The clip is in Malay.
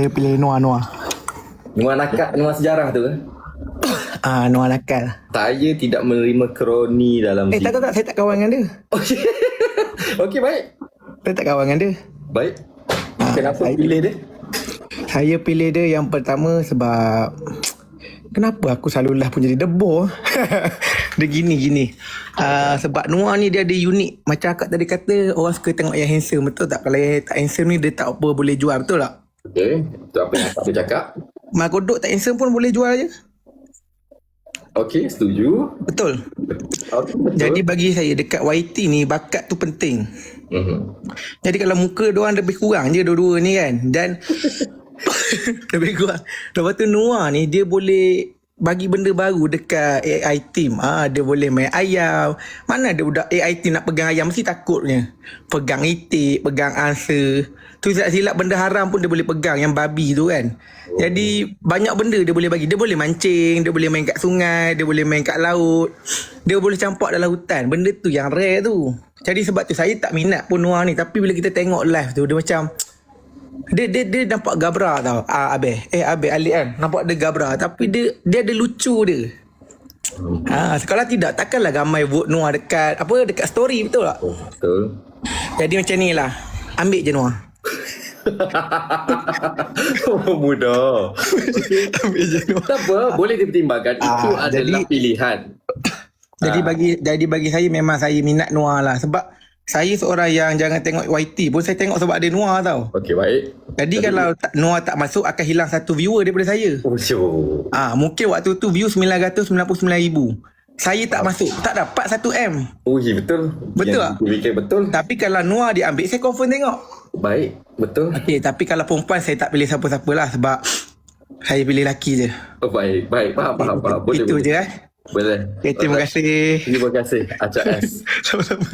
Saya pilih Noah. Nuan akak, nuan sejarah tu ke? Noah nakal. Saya tidak menerima kroni dalam Tak, saya tak kawan dengan dia. Okey, baik. Saya tak kawan dengan dia. Baik. Kenapa saya- pilih dia? Saya pilih dia yang pertama sebab kenapa aku selalulah pun jadi debor. Dia gini. Sebab Noah ni dia ada unik. Macam akak tadi kata, orang suka tengok yang handsome. Betul tak? Kalau yang tak handsome ni dia tak apa boleh jual. Betul tak? Okey, itu apa yang aku cakap. Mak kodok tak handsome pun boleh jual je. Okey, setuju. Betul. Okay, betul. Jadi bagi saya dekat YT ni bakat tu penting. Jadi kalau muka diorang lebih kurang je dua-dua ni kan. Dan lebih kurang. Lepas tu Noah ni dia boleh bagi benda baru dekat AI team. Dia boleh main ayam. Mana ada budak AI team nak pegang ayam mesti takutnya. Pegang itik, pegang answer. Tu silap-silap benda haram pun dia boleh pegang, yang babi tu kan. Jadi banyak benda dia boleh bagi. Dia boleh mancing, dia boleh main kat sungai, dia boleh main kat laut. Dia boleh campak dalam hutan. Benda tu yang rare tu. Jadi sebab tu saya tak minat pun Noah ni. Tapi bila kita tengok live tu dia macam dia nampak gabra tau. Abeh Alik kan. Nampak dia gabra tapi dia ada lucu dia. Kalau tidak takkanlah ramai vote Noah dekat story, betul tak? Betul. Jadi macam ni lah. Ambil je Noah. Mudah. Ambil je Noah. Tak apa, boleh dipertimbangkan. Itu adalah pilihan. Jadi bagi saya memang saya minat Noah lah. Sebab saya seorang yang jangan tengok YT pun saya tengok sebab ada Noah tau. Okey, baik. Jadi kalau Noah tak masuk akan hilang satu viewer daripada saya. Mungkin waktu tu view 999,000. Saya tak masuk, tak dapat 1M. Betul. Betul yang tak? Fikir betul. Tapi kalau Noah diambil saya confirm tengok. Baik, betul. Okey, tapi kalau perempuan saya tak pilih siapa-siapa lah sebab saya pilih lelaki je. Baik. Faham. Boleh. Itu boleh. je Boleh. Terima kasih. Terima kasih. Acak S. Sama-sama.